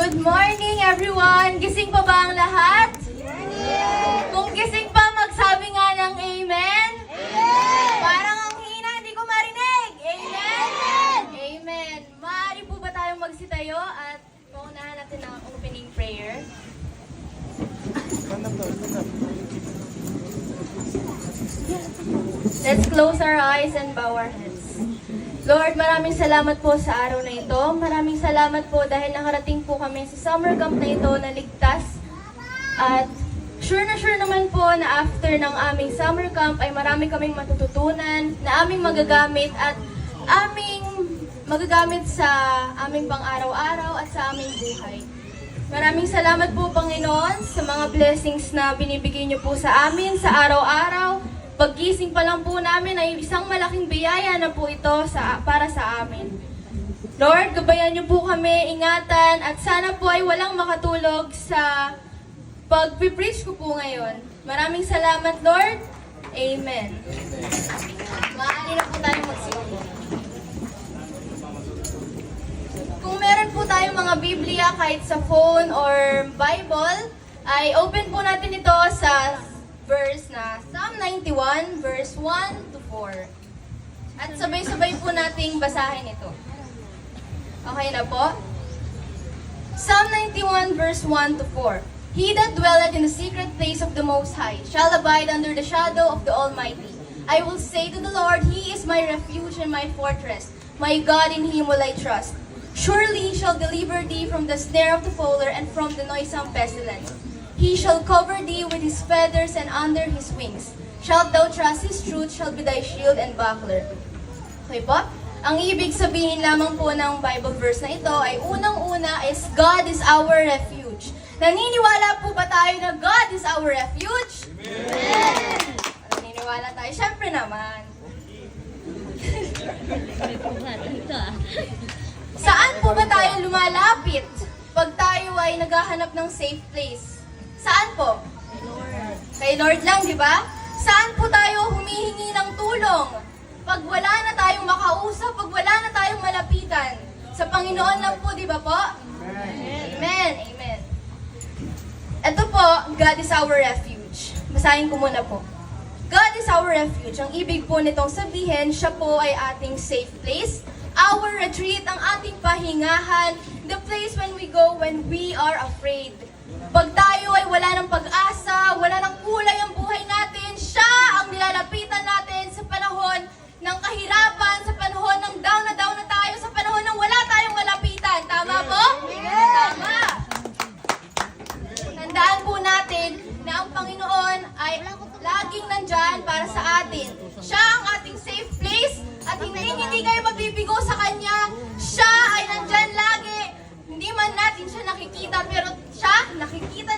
Good morning, everyone! Gising pa ba ang lahat? Kung gising pa, magsabi nga ng amen? Parang ang hina, hindi ko marinig! Amen! Amen! Maaari po ba tayong magsitayo at paunahan natin ang opening prayer? Let's close our eyes and bow our heads. Lord, maraming salamat po sa araw na ito. Maraming salamat po dahil nakarating po kami sa summer camp na ito na ligtas. At sure naman po na after ng aming summer camp ay marami kaming matututunan na aming magagamit at aming magagamit sa aming pang-araw-araw at sa aming buhay. Maraming salamat po, Panginoon, sa mga blessings na binibigay niyo po sa amin sa araw-araw. Paggising pa lang po namin ay isang malaking biyaya na po ito para sa amin. Lord, gabayan niyo po kami, ingatan, at sana po ay walang makatulog sa pag-preach ko po ngayon. Maraming salamat, Lord. Amen. Maaari na po tayo magsiupo. Kung meron po tayong mga Biblia kahit sa phone or Bible, ay open po natin ito sa verse na Psalm 91, verse 1 to 4. At sabay-sabay po nating basahin ito. Okay na po? Psalm 91, verse 1 to 4. He that dwelleth in the secret place of the Most High shall abide under the shadow of the Almighty. I will say to the Lord, He is my refuge and my fortress. My God, in Him will I trust. Surely He shall deliver thee from the snare of the fowler and from the noisome pestilence. He shall cover thee with his feathers, and under his wings shalt thou trust. His truth shall be thy shield and buckler. Okay po? Ang ibig sabihin lamang po ng Bible verse na ito ay unang-una is God is our refuge. Naniniwala po ba tayo na God is our refuge? Amen! Naniniwala tayo? Siyempre naman. Saan po ba tayo lumalapit pag tayo ay naghahanap ng safe place? Saan po? Kay Lord lang, di ba? Saan po tayo humihingi ng tulong? Pag wala na tayong makausap, pag wala na tayong malapitan. Sa Panginoon lang po, di ba po? Amen. Amen. Ito po, God is our refuge. Basahin ko muna po. God is our refuge. Ang ibig po nitong sabihin, siya po ay ating safe place. Our retreat, ang ating pahingahan. The place when we go when we are afraid. Pag tayo ay wala ng pag-asa, wala ng kulay ang buhay natin, siya ang nilalapitan natin sa panahon ng kahirapan, sa panahon ng down na tayo, sa panahon ng wala tayong malapitan. Tama po? Tama. Tandaan po natin na ang Panginoon ay laging nandyan para sa atin. Siya ang ating safe place at hindi kayo mabibigo sa Kanya. Siya ay nandyan lagi. Hindi man natin siya nakikita, pero siya, nakikita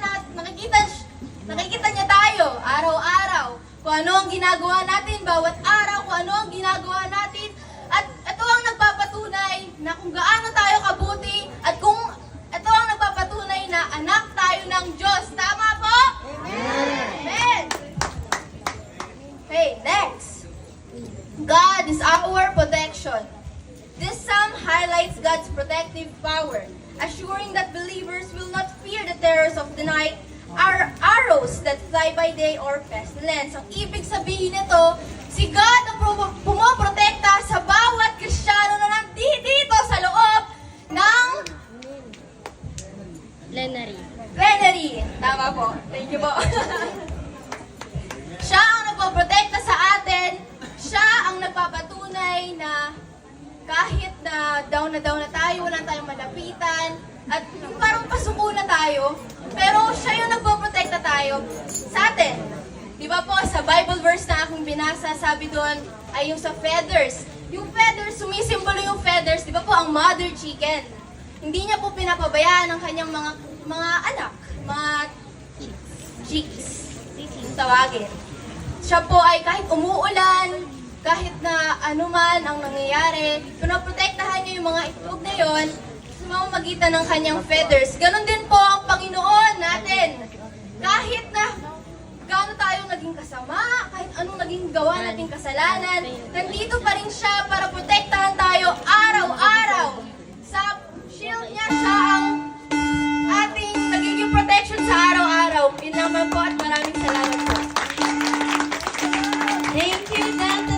niya tayo araw-araw. Kung ano ang ginagawa natin, bawat araw, kung ano ang ginagawa natin. At ito ang nagpapatunay na kung gaano tayo kabuti, at kung ito ang nagpapatunay na anak tayo ng Diyos. Tama po? Amen! Okay, next. God is our protection. This psalm highlights God's protective power, assuring that believers will not fear the terrors of the night, arrows that fly by day, or pestilence. Ang ibig sabihin nito, si God ang pumoprotekta sa bawat Kristiyano na nandito sa loob ng plenary. Tama po. Thank you po. Siya ang nagpoprotekta sa atin. Siya ang nagpapatunay na kahit na down na tayo, wala tayong malapitan, at parang pasuko na tayo, pero siya yung nagpoprotekta tayo sa atin. Di ba po, sa Bible verse na akong binasa, sabi doon ay yung sa feathers. Yung feathers, sumisimbolo yung feathers, di ba po, ang mother chicken. Hindi niya po pinapabayaan ang kanyang mga anak, mga chicks, tawagin. Siya po ay kahit umuulan, kahit na anuman ang nangyayari, pinoprotektahan niya yung mga itlog na yon sa pamamagitan ng kanyang feathers. Ganon din po ang Panginoon natin. Kahit na gaano tayong naging kasama, kahit anong naging gawa nating kasalanan, nandito pa rin siya para protektahan tayo araw-araw. Sa shield niya, siya ang naman po at maraming salamat po. Thank you, Tante